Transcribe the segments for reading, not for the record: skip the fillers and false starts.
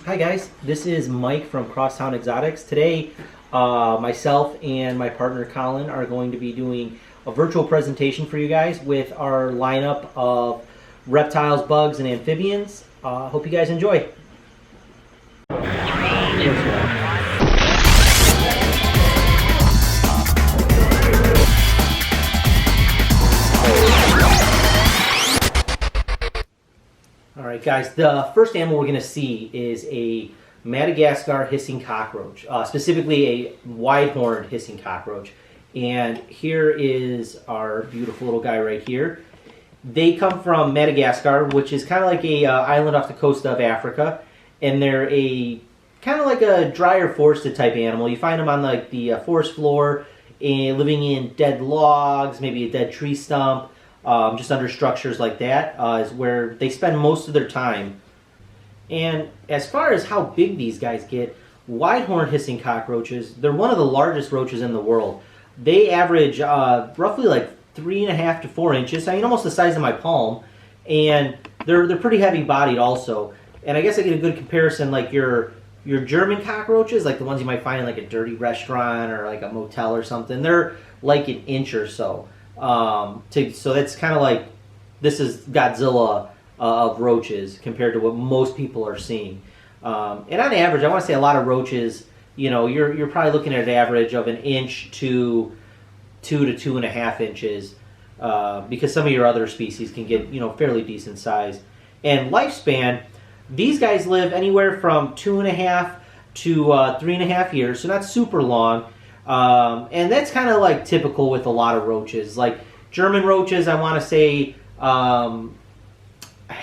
Hi guys, this is Mike from Crosstown Exotics. Today, myself and my partner Colin are going to be doing a virtual presentation for you guys with our lineup of reptiles, bugs, and amphibians. Hope you guys enjoy. Alright guys, the first animal we're going to see is a Madagascar hissing cockroach, specifically a wide-horned hissing cockroach. And here is our beautiful little guy right here. They come from Madagascar, which is kind of like a island off the coast of Africa, and they're a kind of like a drier forested type animal. You find them on like the forest floor, and living in dead logs, maybe a dead tree stump. Just under structures like that is where they spend most of their time. And as far as how big these guys get, wide-horned hissing cockroaches, they're one of the largest roaches in the world. They average roughly like 3.5 to 4 inches, I mean almost the size of my palm, and they're pretty heavy-bodied also. And I guess I get a good comparison, like your German cockroaches, like the ones you might find in like a dirty restaurant or like a motel or something, they're like an inch or so. So that's kind of like, this is Godzilla of roaches compared to what most people are seeing. And on average, I want to say a lot of roaches, you know, you're probably looking at an average of an inch to 2 to 2.5 inches, because some of your other species can get, you know, fairly decent size. And lifespan, these guys live anywhere from 2.5 to 3.5 years, so not super long. And that's kind of like typical with a lot of roaches. Like German roaches, I want to say, I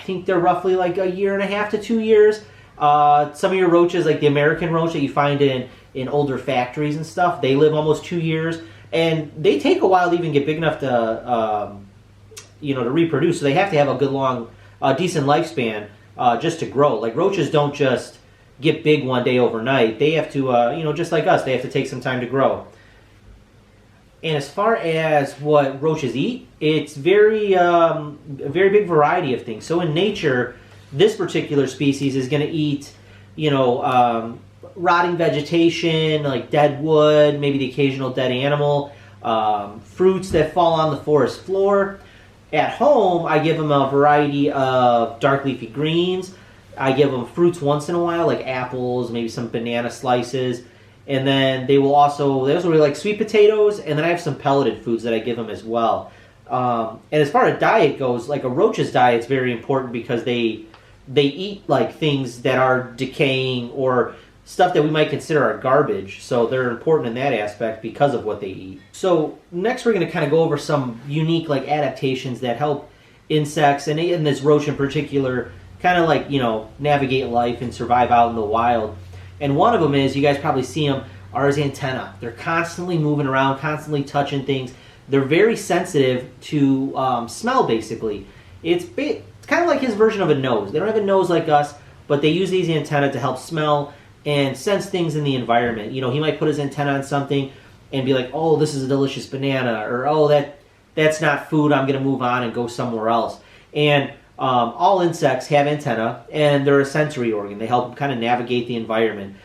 think they're roughly like 1.5 to 2 years. Some of your roaches, like the American roach that you find in older factories and stuff, they live almost 2 years. And they take a while to even get big enough to, to reproduce. So they have to have a good long, decent lifespan just to grow. Like roaches don't just get big one day overnight. They have to, just like us, they have to take some time to grow. And as far as what roaches eat, it's a very big variety of things. So in nature, this particular species is going to eat, rotting vegetation, like dead wood, maybe the occasional dead animal, fruits that fall on the forest floor. At home, I give them a variety of dark leafy greens. I give them fruits once in a while, like apples, maybe some banana slices. And then they also really like sweet potatoes, and then I have some pelleted foods that I give them as well. And as far as diet goes, like a roach's diet is very important because they eat like things that are decaying or stuff that we might consider are garbage. So they're important in that aspect because of what they eat. So next we're going to kind of go over some unique like adaptations that help insects, and in this roach in particular, kind of like, navigate life and survive out in the wild. And one of them is, you guys probably see them, are his antennae. They're constantly moving around, constantly touching things. They're very sensitive to smell, basically. It's kind of like his version of a nose. They don't have a nose like us, but they use these antennae to help smell and sense things in the environment. He might put his antenna on something and be like, oh, this is a delicious banana, or oh, that's not food, I'm going to move on and go somewhere else. And all insects have antennae, and they're a sensory organ. They help them kind of navigate the environment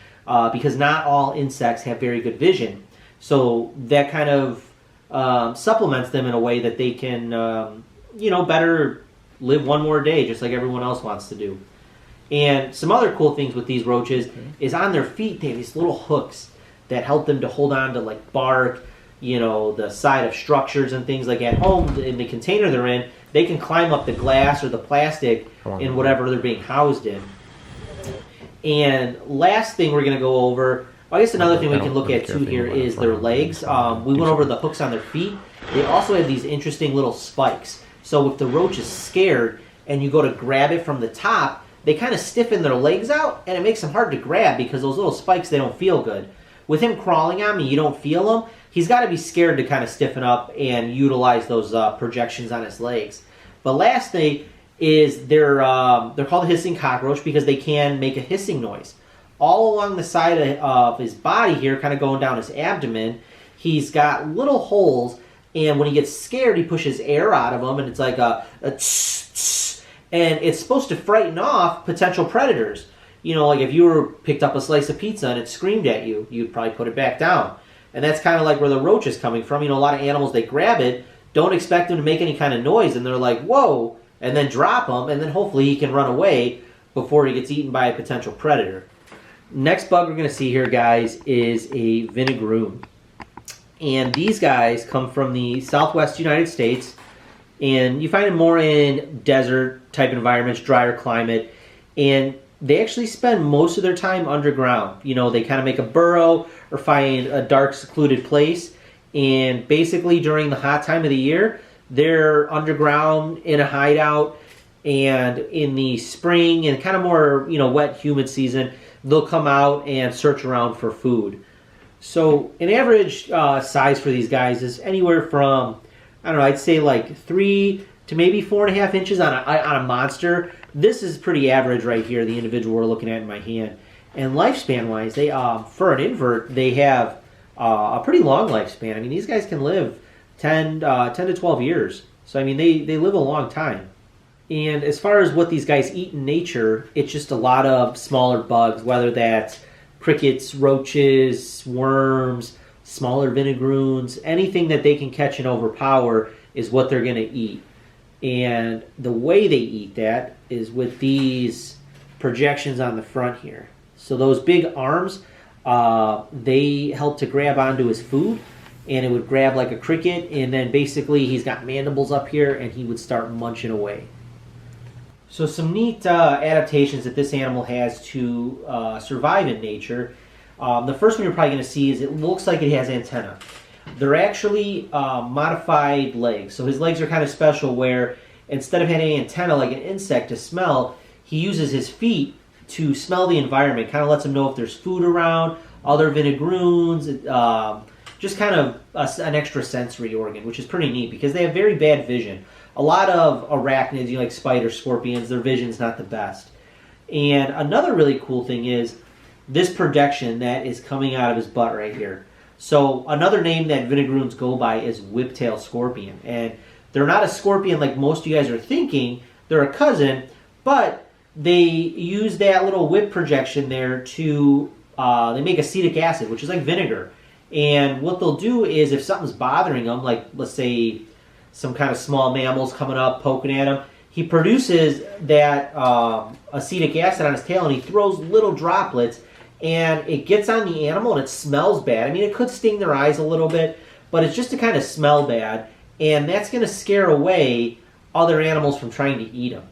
because not all insects have very good vision. So that kind of supplements them in a way that they can, better live one more day, just like everyone else wants to do. And some other cool things with these roaches is on their feet, they have these little hooks that help them to hold on to like bark, the side of structures and things. Like at home, in the container they're in, they can climb up the glass or the plastic in whatever they're being housed in. And last thing we're going to go over, I guess another thing we can look at too here is their legs. We went over the hooks on their feet. They also have these interesting little spikes. So if the roach is scared and you go to grab it from the top, they kind of stiffen their legs out, and it makes them hard to grab because those little spikes, they don't feel good. With him crawling on me, you don't feel him. He's got to be scared to kind of stiffen up and utilize those projections on his legs. But last thing is they're called a hissing cockroach because they can make a hissing noise. All along the side of his body here, kind of going down his abdomen, he's got little holes, and when he gets scared, he pushes air out of them, and it's like a tss, tss, and it's supposed to frighten off potential predators. you know, like if you were picked up a slice of pizza and it screamed at you, you'd probably put it back down. And that's kind of like where the roach is coming from. You know, a lot of animals, they grab it, don't expect them to make any kind of noise, and they're like, whoa, and then drop them, and then hopefully he can run away before he gets eaten by a potential predator. Next bug we're going to see here, guys, is a Vinegaroon. And these guys come from the southwest United States, and you find them more in desert type environments, drier climate, and they actually spend most of their time underground. You know, they kind of make a burrow or find a dark, secluded place, and basically during the hot time of the year, they're underground in a hideout, and in the spring and kind of more, you know, wet, humid season, they'll come out and search around for food. So an average size for these guys is anywhere from, I don't know, I'd say like 3 to maybe 4.5 inches on a monster. This is pretty average right here, the individual we're looking at in my hand. And lifespan-wise, they for an invert, they have a pretty long lifespan. I mean, these guys can live 10 to 12 years. So, I mean, they live a long time. And as far as what these guys eat in nature, it's just a lot of smaller bugs, whether that's crickets, roaches, worms, smaller Vinegaroons, anything that they can catch and overpower is what they're going to eat. And the way they eat that is with these projections on the front here. So those big arms, they help to grab onto his food, and it would grab like a cricket, and then basically he's got mandibles up here, and he would start munching away. So some neat adaptations that this animal has to survive in nature. The first one you're probably going to see is it looks like it has antennae. They're actually modified legs. So his legs are kind of special where instead of having an antenna like an insect to smell, he uses his feet to smell the environment. Kind of lets him know if there's food around, other Vinegaroons, just kind of an extra sensory organ, which is pretty neat because they have very bad vision. A lot of arachnids, you know, like spiders, scorpions, their vision's not the best. And another really cool thing is this projection that is coming out of his butt right here. So another name that Vinegaroons go by is whiptail scorpion. And they're not a scorpion like most of you guys are thinking. They're a cousin, but they use that little whip projection there to, they make acetic acid, which is like vinegar. And what they'll do is if something's bothering them, like let's say some kind of small mammals coming up, poking at him, he produces that acetic acid on his tail, and he throws little droplets, and it gets on the animal, and it smells bad. I mean, it could sting their eyes a little bit, but it's just to kind of smell bad, and that's going to scare away other animals from trying to eat them.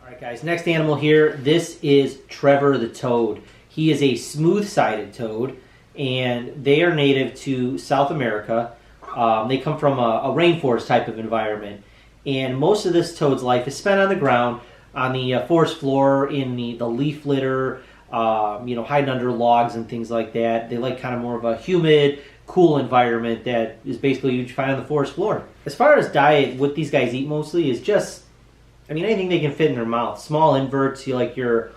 All right, guys, next animal here, this is Trevor the toad. He is a smooth-sided toad, and they are native to South America. They come from a rainforest type of environment, and most of this toad's life is spent on the ground, on the forest floor, in the leaf litter, you know, hiding under logs and things like that. They like kind of more of a humid, cool environment that is basically you find on the forest floor. As far as diet, what these guys eat mostly is just, I mean, anything they can fit in their mouth. Small inverts, you like your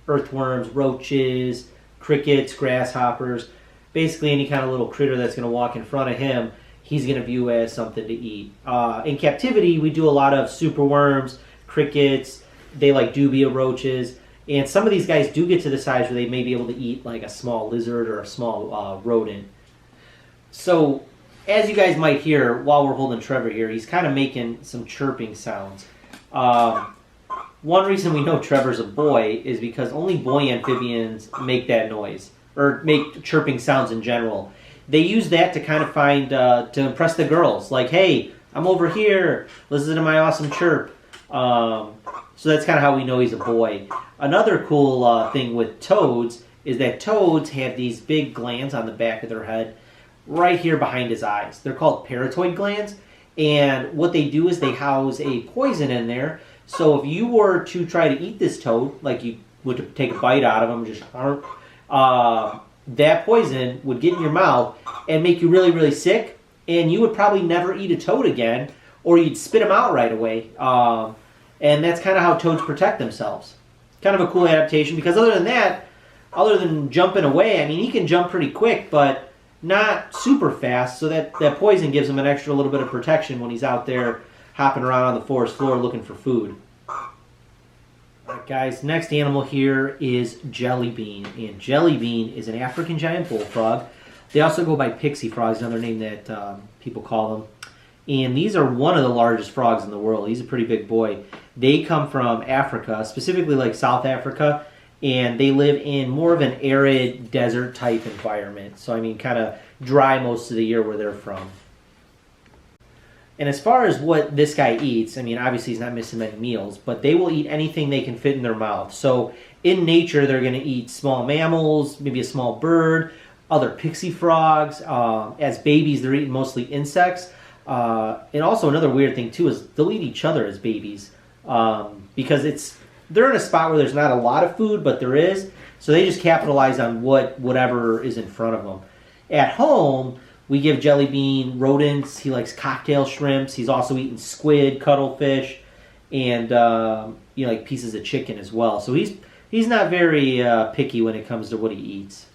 earthworms, roaches, crickets, grasshoppers, basically any kind of little critter that's going to walk in front of him, he's going to view as something to eat. In captivity, we do a lot of superworms, crickets, they like dubia roaches, and some of these guys do get to the size where they may be able to eat like a small lizard or a small rodent. So, as you guys might hear while we're holding Trevor here, he's kind of making some chirping sounds. One reason we know Trevor's a boy is because only boy amphibians make that noise, or make chirping sounds in general. They use that to kind of find, to impress the girls. Like, hey, I'm over here, listen to my awesome chirp. So that's kind of how we know he's a boy. Another cool thing with toads is that toads have these big glands on the back of their head right here behind his eyes. They're called parotoid glands, and what they do is they house a poison in there. So if you were to try to eat this toad, like you would take a bite out of him, just that poison would get in your mouth and make you really, really sick, and you would probably never eat a toad again, or you'd spit them out right away. And that's kind of how toads protect themselves. Kind of a cool adaptation, because other than that, other than jumping away, I mean, he can jump pretty quick, but not super fast, so that poison gives him an extra little bit of protection when he's out there hopping around on the forest floor looking for food. Alright guys, next animal here is jelly bean. And jelly bean is an African giant bullfrog. They also go by pixie frogs, another name that people call them. And these are one of the largest frogs in the world. He's a pretty big boy. They come from Africa, specifically like South Africa, and they live in more of an arid desert type environment. So I mean kind of dry most of the year where they're from. And as far as what this guy eats, I mean obviously he's not missing many meals, but they will eat anything they can fit in their mouth. So in nature they're going to eat small mammals, maybe a small bird, other pixie frogs. As babies they're eating mostly insects. And also another weird thing too is they'll eat each other as babies because they're in a spot where there's not a lot of food, but there is. So they just capitalize on whatever is in front of them. At home, we give Jelly Bean rodents. He likes cocktail shrimps. He's also eating squid, cuttlefish, and like pieces of chicken as well. So he's not very picky when it comes to what he eats.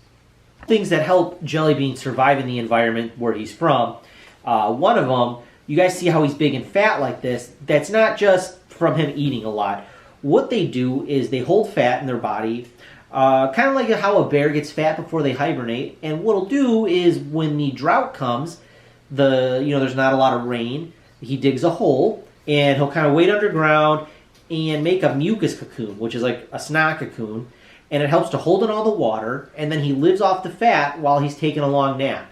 Things that help Jelly Bean survive in the environment where he's from. One of them, you guys see how he's big and fat like this. That's not just from him eating a lot. What they do is they hold fat in their body, kind of like how a bear gets fat before they hibernate. And what he'll do is when the drought comes, there's not a lot of rain, he digs a hole and he'll kind of wait underground and make a mucus cocoon, which is like a snot cocoon, and it helps to hold in all the water. And then he lives off the fat while he's taking a long nap.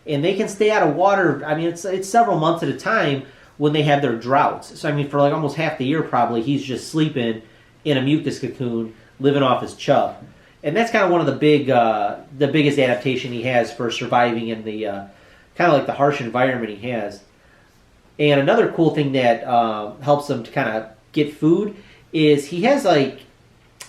And they can stay out of water. I mean, it's several months at a time when they have their droughts. So I mean, for like almost half the year, probably he's just sleeping in a mucus cocoon, living off his chub. And that's kind of one of the biggest adaptation he has for surviving in the kind of like the harsh environment he has. And another cool thing that helps him to kind of get food is he has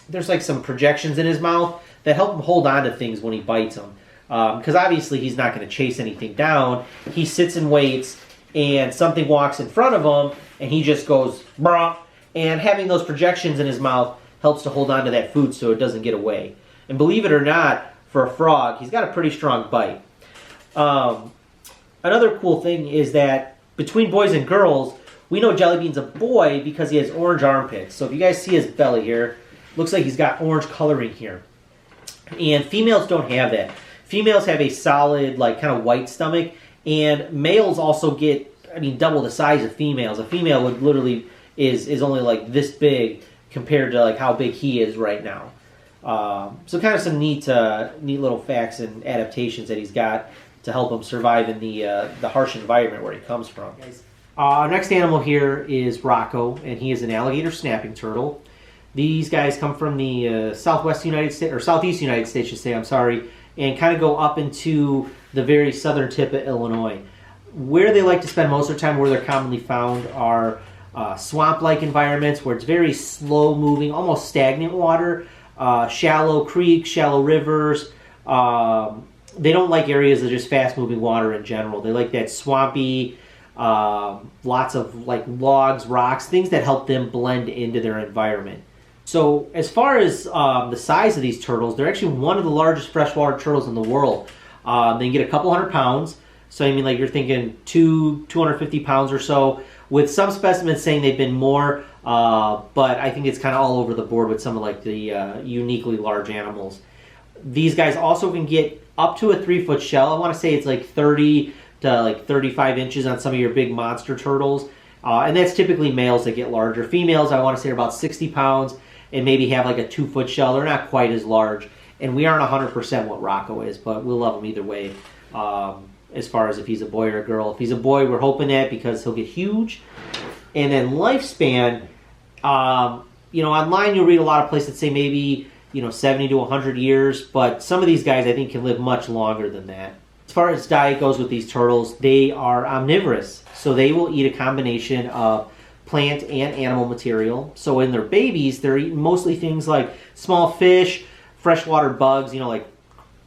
there's like some projections in his mouth that help him hold on to things when he bites them. Because obviously he's not going to chase anything down. He sits and waits, and something walks in front of him, and he just goes, brah. And having those projections in his mouth helps to hold on to that food so it doesn't get away. And believe it or not, for a frog, he's got a pretty strong bite. Another cool thing is that between boys and girls, we know Jelly Bean's a boy because he has orange armpits. So if you guys see his belly here, looks like he's got orange coloring here. And females don't have that. Females have a solid, kind of white stomach, and males also get, double the size of females. A female would literally is only like this big compared to how big he is right now. So kind of some neat little facts and adaptations that he's got to help him survive in the harsh environment where he comes from. Our next animal here is Rocco, and he is an alligator snapping turtle. These guys come from the southwest United States, or southeast United States, should say. I'm sorry. And kind of go up into the very southern tip of Illinois. Where they like to spend most of their time, where they're commonly found, are swamp-like environments where it's very slow-moving, almost stagnant water, shallow creeks, shallow rivers. They don't like areas of just fast-moving water in general. They like that swampy, lots of logs, rocks, things that help them blend into their environment. So as far as the size of these turtles, they're actually one of the largest freshwater turtles in the world. They can get a couple hundred pounds. So you're thinking 250 pounds or so, with some specimens saying they've been more, but I think it's kind of all over the board with some of the uniquely large animals. These guys also can get up to a 3-foot shell. I want to say it's 30 to 35 inches on some of your big monster turtles. And that's typically males that get larger. Females, I want to say, are about 60 pounds. And maybe have a 2-foot shell. They're not quite as large. And we aren't 100% what Rocco is, but we'll love him either way. As far as if he's a boy or a girl. If he's a boy, we're hoping that because he'll get huge. And then lifespan, online you'll read a lot of places that say maybe, 70 to 100 years. But some of these guys I think can live much longer than that. As far as diet goes with these turtles, they are omnivorous. So they will eat a combination of plant and animal material. So in their babies, they're eating mostly things like small fish, freshwater bugs, like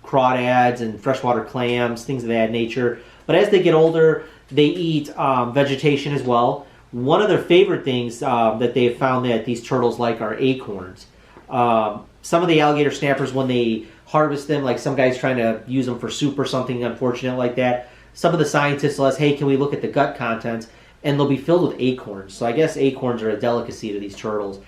crawdads and freshwater clams, things of that nature. But as they get older, they eat vegetation as well. One of their favorite things that they have found that these turtles like are acorns. Some of the alligator snappers, when they harvest them, some guys trying to use them for soup or something unfortunate like that, some of the scientists will ask, hey, can we look at the gut contents? And they'll be filled with acorns. So I guess acorns are a delicacy to these turtles.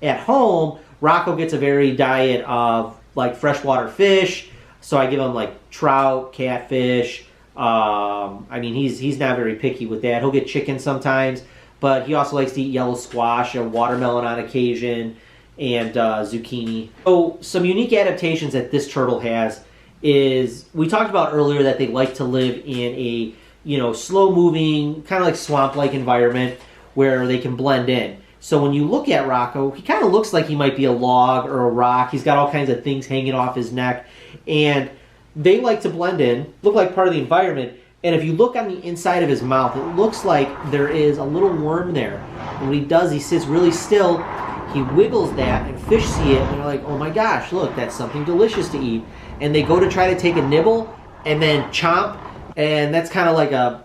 At home, Rocco gets a varied diet of like freshwater fish. So I give him like trout, catfish. I mean, he's not very picky with that. He'll get chicken sometimes, but he also likes to eat yellow squash and watermelon on occasion, and zucchini. So some unique adaptations that this turtle has is, we talked about earlier that they like to live in a, you know, slow-moving, kind of like swamp-like environment where they can blend in. So when you look at Rocco, he kind of looks like he might be a log or a rock. He's got all kinds of things hanging off his neck, and they like to blend in, look like part of the environment. And if you look on the inside of his mouth, it looks like there is a little worm there. And what he does, he sits really still, he wiggles that, and fish see it, and they're like, oh my gosh, look, that's something delicious to eat. And they go to try to take a nibble, and then chomp, and that's kind of like a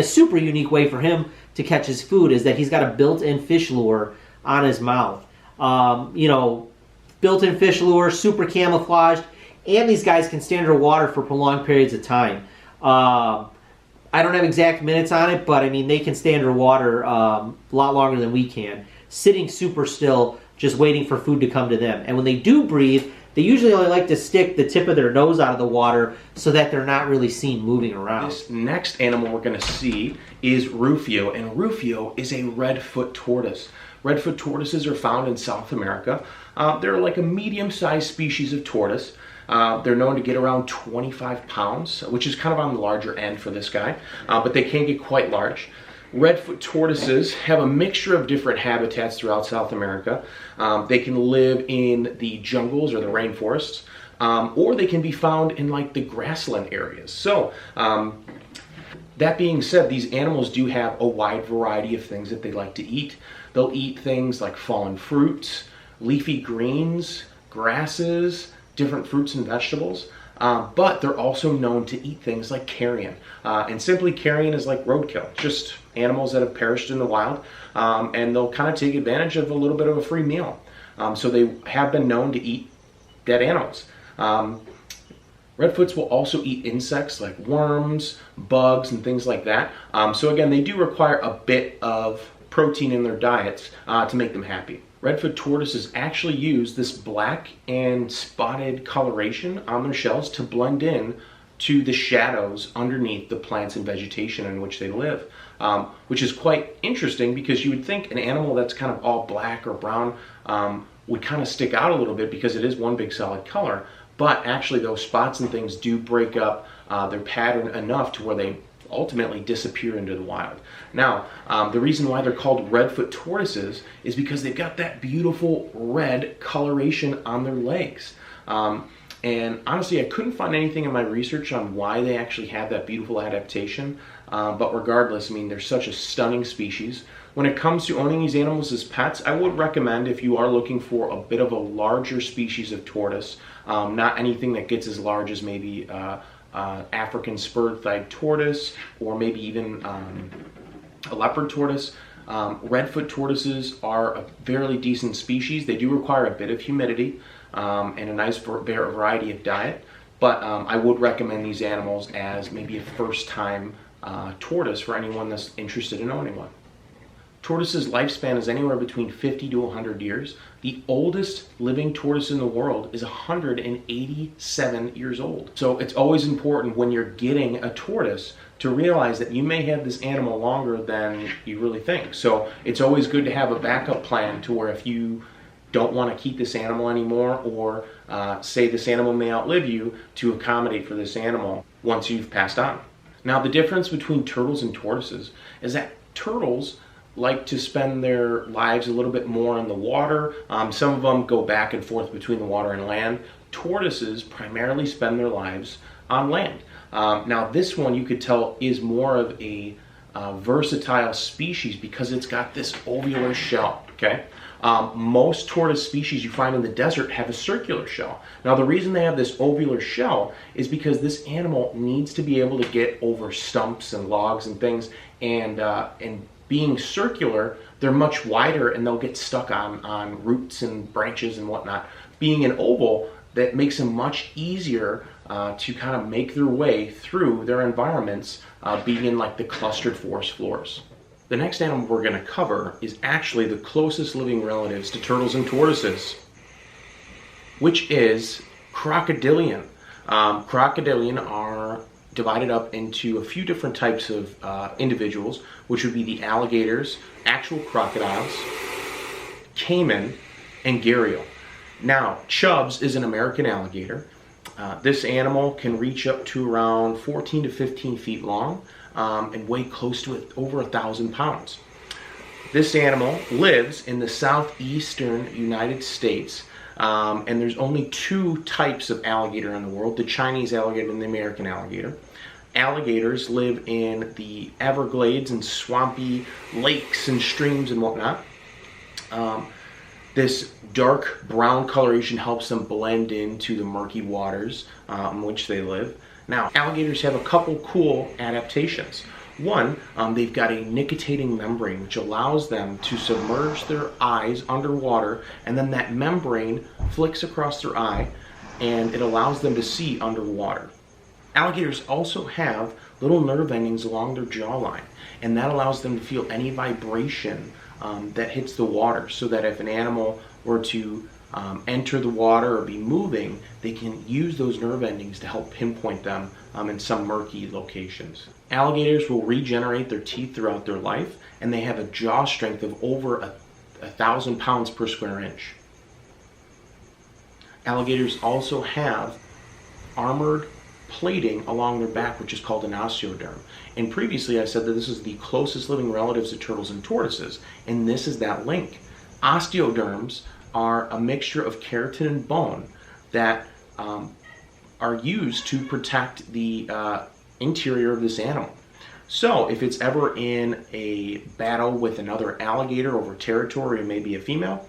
super unique way for him to catch his food, is that he's got a built-in fish lure on his mouth. You know, built-in fish lure, super camouflaged, and these guys can stand underwater for prolonged periods of time. I don't have exact minutes on it, but I mean, they can stay underwater a lot longer than we can, sitting super still, just waiting for food to come to them. And when they do breathe, they usually only like to stick the tip of their nose out of the water so that they're not really seen moving around. This next animal we're going to see is Rufio, and Rufio is a red-foot tortoise. Red-foot tortoises are found in South America. They're like a medium-sized species of tortoise. They're known to get around 25 pounds, which is kind of on the larger end for this guy, but they can get quite large. Redfoot tortoises have a mixture of different habitats throughout South America. They can live in the jungles or the rainforests, or they can be found in like the grassland areas. So, that being said, these animals do have a wide variety of things that they like to eat. They'll eat things like fallen fruits, leafy greens, grasses, different fruits and vegetables, but they're also known to eat things like carrion. And simply carrion is like roadkill, just animals that have perished in the wild, and they'll kind of take advantage of a little bit of a free meal. So they have been known to eat dead animals. Redfoots will also eat insects like worms, bugs, and things like that. So again, they do require a bit of protein in their diets to make them happy. Redfoot tortoises actually use this black and spotted coloration on their shells to blend in to the shadows underneath the plants and vegetation in which they live, which is quite interesting because you would think an animal that's kind of all black or brown would kind of stick out a little bit because it is one big solid color, but actually those spots and things do break up their pattern enough to where they ultimately disappear into the wild. Now, the reason why they're called redfoot tortoises is because they've got that beautiful red coloration on their legs. And honestly, I couldn't find anything in my research on why they actually have that beautiful adaptation. But regardless, I mean, they're such a stunning species. When it comes to owning these animals as pets, I would recommend, if you are looking for a bit of a larger species of tortoise, not anything that gets as large as maybe African spurred-thighed tortoise, or maybe even a leopard tortoise. Redfoot tortoises are a fairly decent species. They do require a bit of humidity and a nice variety of diet, but I would recommend these animals as maybe a first-time tortoise for anyone that's interested in owning one. Tortoise's lifespan is anywhere between 50 to 100 years. The oldest living tortoise in the world is 187 years old. So it's always important when you're getting a tortoise to realize that you may have this animal longer than you really think. So it's always good to have a backup plan to where if you don't want to keep this animal anymore, or say this animal may outlive you, to accommodate for this animal once you've passed on. Now, the difference between turtles and tortoises is that turtles like to spend their lives a little bit more in the water. Some of them go back and forth between the water and land. Tortoises primarily spend their lives on land. Now, this one you could tell is more of a versatile species because it's got this ovular shell, okay? Most tortoise species you find in the desert have a circular shell. Now, the reason they have this ovular shell is because this animal needs to be able to get over stumps and logs and things, and being circular, they're much wider and they'll get stuck on roots and branches and whatnot. Being an oval, that makes them much easier to kind of make their way through their environments, being in like the clustered forest floors. The next animal we're going to cover is actually the closest living relatives to turtles and tortoises, which is crocodilian. Crocodilian are divided up into a few different types of individuals, which would be the alligators, actual crocodiles, caiman, and gharial. Now, Chubbs is an American alligator. This animal can reach up to around 14 to 15 feet long and weigh close to over 1,000 pounds. This animal lives in the southeastern United States, and there's only two types of alligator in the world, the Chinese alligator and the American alligator. Alligators live in the Everglades and swampy lakes and streams and whatnot. This dark brown coloration helps them blend into the murky waters in which they live. Now, alligators have a couple cool adaptations. One, they've got a nictitating membrane which allows them to submerge their eyes underwater, and then that membrane flicks across their eye and it allows them to see underwater. Alligators also have little nerve endings along their jawline, and that allows them to feel any vibration that hits the water, so that if an animal were to enter the water or be moving, they can use those nerve endings to help pinpoint them in some murky locations. Alligators will regenerate their teeth throughout their life, and they have a jaw strength of over 1,000 pounds per square inch. Alligators also have armored plating along their back, which is called an osteoderm. And previously I said that this is the closest living relatives to turtles and tortoises, and this is that link. Osteoderms are a mixture of keratin and bone that are used to protect the interior of this animal. So if it's ever in a battle with another alligator over territory, or maybe a female,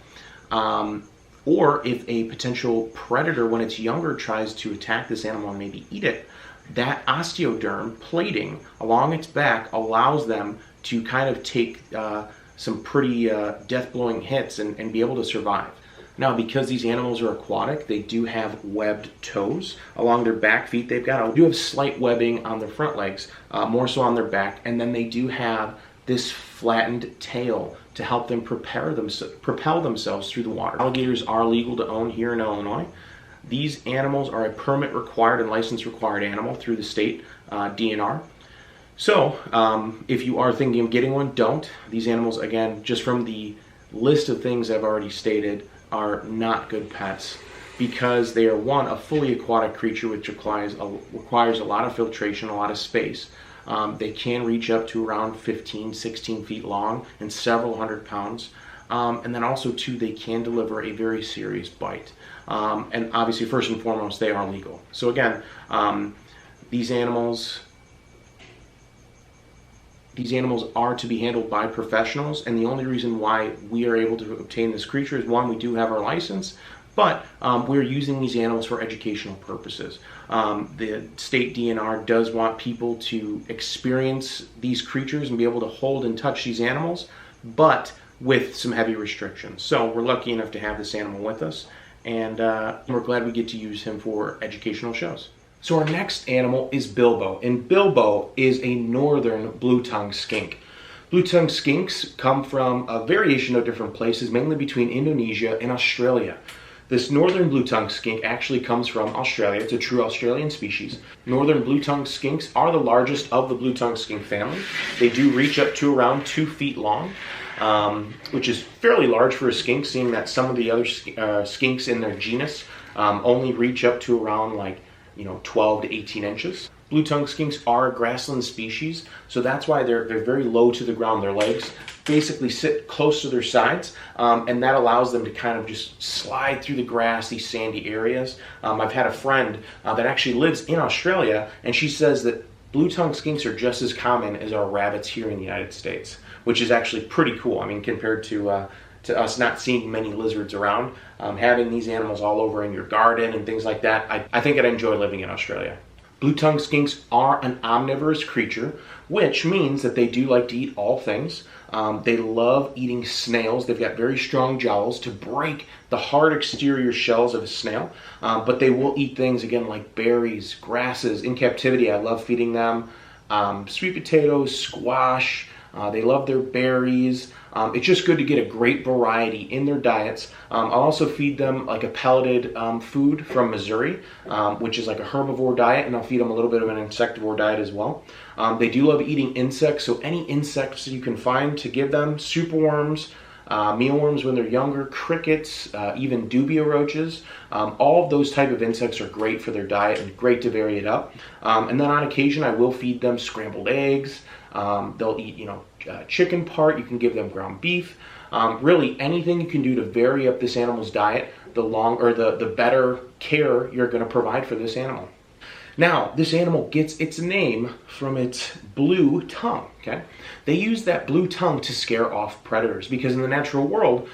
or if a potential predator, when it's younger, tries to attack this animal and maybe eat it, that osteoderm plating along its back allows them to kind of take some pretty death-blowing hits and be able to survive. Now, because these animals are aquatic, they do have webbed toes along their back feet. They do have slight webbing on their front legs, more so on their back, and then they do have this flattened tail to help them propel themselves through the water. Alligators are legal to own here in Illinois. These animals are a permit required and license required animal through the state DNR. So if you are thinking of getting one, don't. These animals, again, just from the list of things I've already stated, are not good pets, because they are, one, a fully aquatic creature which requires a lot of filtration, a lot of space. They can reach up to around 15, 16 feet long and several hundred pounds. And then also, two, they can deliver a very serious bite. And obviously, first and foremost, they are legal. So again, these animals are to be handled by professionals, and the only reason why we are able to obtain this creature is, one, we do have our license, but we're using these animals for educational purposes. The state DNR does want people to experience these creatures and be able to hold and touch these animals, but with some heavy restrictions. So we're lucky enough to have this animal with us, and we're glad we get to use him for educational shows. So our next animal is Bilbo, and Bilbo is a northern blue-tongued skink. Blue-tongued skinks come from a variation of different places, mainly between Indonesia and Australia. This northern blue-tongued skink actually comes from Australia. It's a true Australian species. Northern blue-tongued skinks are the largest of the blue-tongued skink family. They do reach up to around 2 feet long, which is fairly large for a skink, seeing that some of the other skinks in their genus only reach up to around 12 to 18 inches. Blue-tongued skinks are a grassland species, so that's why they're very low to the ground. Their legs basically sit close to their sides, and that allows them to kind of just slide through the grass, these sandy areas. I've had a friend that actually lives in Australia, and she says that blue-tongued skinks are just as common as our rabbits here in the United States, which is actually pretty cool. I mean, compared to us not seeing many lizards around, having these animals all over in your garden and things like that, I think I'd enjoy living in Australia. Blue-tongued skinks are an omnivorous creature, which means that they do like to eat all things. They love eating snails. They've got very strong jowls to break the hard exterior shells of a snail, but they will eat things, again, like berries, grasses. In captivity, I love feeding them sweet potatoes, squash, They love their berries. It's just good to get a great variety in their diets. I'll also feed them like a pelleted food from Missouri, which is like a herbivore diet, and I'll feed them a little bit of an insectivore diet as well. They do love eating insects, so any insects you can find to give them, superworms, mealworms when they're younger, crickets, even dubia roaches. All of those type of insects are great for their diet and great to vary it up. And then on occasion I will feed them scrambled eggs. They'll eat, chicken part. You can give them ground beef. Really anything you can do to vary up this animal's diet, the better care you're going to provide for this animal. Now, this animal gets its name from its blue tongue, okay? They use that blue tongue to scare off predators because in the natural world,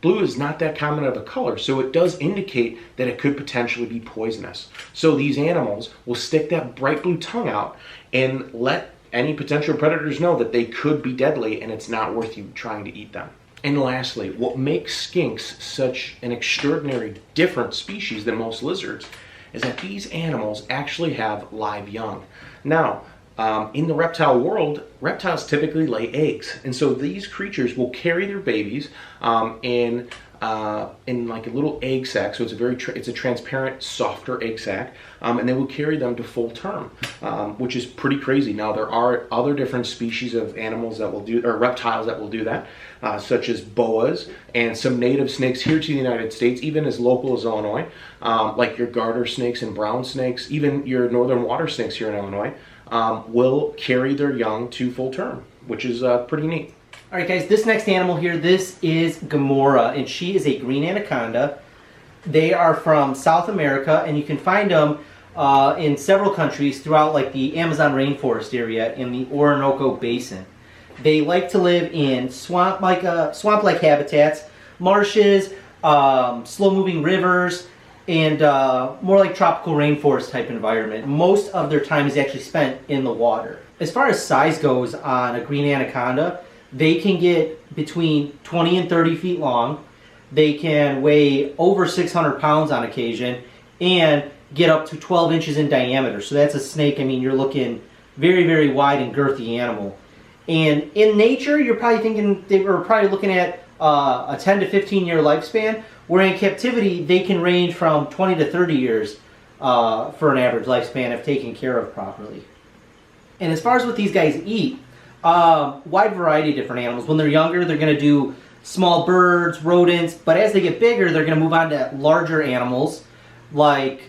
blue is not that common of a color, so it does indicate that it could potentially be poisonous. So these animals will stick that bright blue tongue out and let any potential predators know that they could be deadly and it's not worth you trying to eat them. And lastly, what makes skinks such an extraordinary different species than most lizards is that these animals actually have live young. Now, in the reptile world, reptiles typically lay eggs, and so these creatures will carry their babies in like a little egg sac. So it's a transparent, softer egg sac, and they will carry them to full term, which is pretty crazy. Now there are other different species of animals that will do, or reptiles that will do that, such as boas and some native snakes here to the United States, even as local as Illinois, like your garter snakes and brown snakes, even your northern water snakes here in Illinois, will carry their young to full term, which is pretty neat. All right, guys, this next animal here, this is Gamora, and she is a green anaconda. They are from South America, and you can find them in several countries throughout like the Amazon rainforest area in the Orinoco Basin. They like to live in swamp-like habitats, marshes, slow-moving rivers, and more like tropical rainforest type environment. Most of their time is actually spent in the water. As far as size goes on a green anaconda, they can get between 20 and 30 feet long. They can weigh over 600 pounds on occasion and get up to 12 inches in diameter. So that's a snake. I mean, you're looking very, very wide and girthy animal. And in nature, you're probably thinking they were probably looking at a 10 to 15 year lifespan, where in captivity they can range from 20 to 30 years for an average lifespan if taken care of properly. And as far as what these guys eat, wide variety of different animals. When they're younger, they're going to do small birds, rodents, but as they get bigger, they're going to move on to larger animals like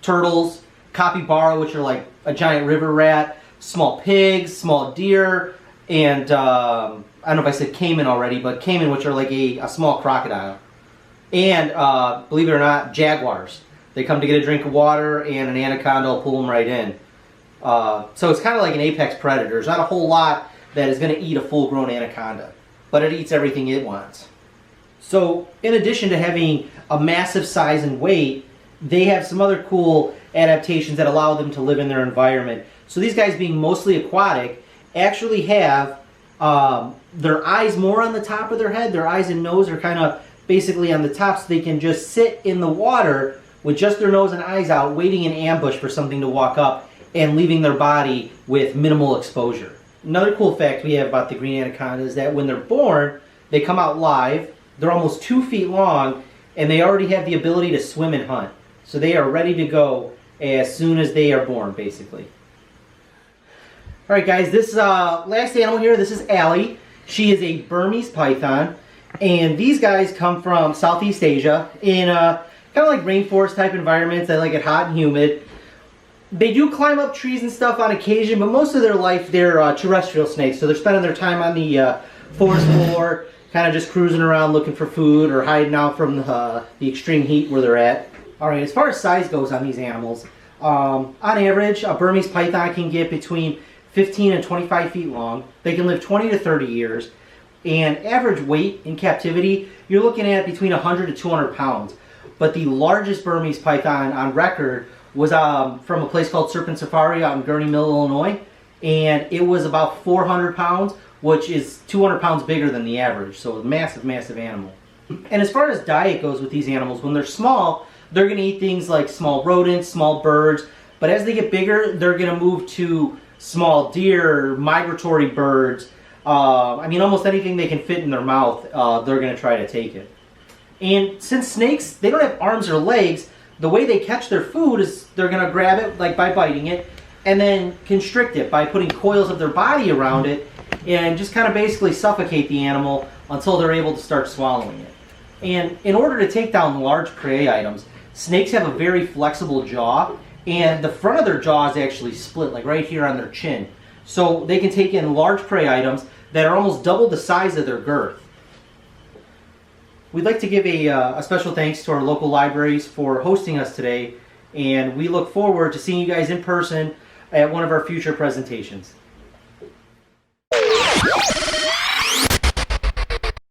turtles, capybara, which are like a giant river rat, small pigs, small deer, and I don't know if I said caiman already, but caiman, which are like a small crocodile. And believe it or not, jaguars. They come to get a drink of water, and an anaconda will pull them right in. So it's kind of like an apex predator. There's not a whole lot that is going to eat a full-grown anaconda, but it eats everything it wants. So in addition to having a massive size and weight, they have some other cool adaptations that allow them to live in their environment. So these guys, being mostly aquatic, actually have their eyes more on the top of their head. Their eyes and nose are kind of basically on the top, so they can just sit in the water with just their nose and eyes out, waiting in ambush for something to walk up and leaving their body with minimal exposure. Another cool fact we have about the green anaconda is that when they're born, they come out live. They're almost 2 feet long, and they already have the ability to swim and hunt. So they are ready to go as soon as they are born, basically. All right, guys, this last animal here, this is Allie. She is a Burmese python, and these guys come from Southeast Asia in kind of like rainforest type environments. They like it hot and humid. They do climb up trees and stuff on occasion, but most of their life they're terrestrial snakes, so they're spending their time on the forest floor, kind of just cruising around looking for food or hiding out from the extreme heat where they're at. All right, as far as size goes on these animals, on average, a Burmese python can get between 15 and 25 feet long. They can live 20 to 30 years, and average weight in captivity, you're looking at between 100 to 200 pounds. But the largest Burmese python on record was from a place called Serpent Safari out in Gurney Mill, Illinois, and it was about 400 pounds, which is 200 pounds bigger than the average, so a massive, massive animal. And as far as diet goes with these animals, when they're small, they're going to eat things like small rodents, small birds, but as they get bigger, they're going to move to small deer, migratory birds. I mean, almost anything they can fit in their mouth, they're going to try to take it. And since snakes, they don't have arms or legs, the way they catch their food is they're going to grab it like by biting it and then constrict it by putting coils of their body around it and just kind of basically suffocate the animal until they're able to start swallowing it. And in order to take down large prey items, snakes have a very flexible jaw, and the front of their jaw is actually split, like right here on their chin. So they can take in large prey items that are almost double the size of their girth. We'd like to give a special thanks to our local libraries for hosting us today, and we look forward to seeing you guys in person at one of our future presentations.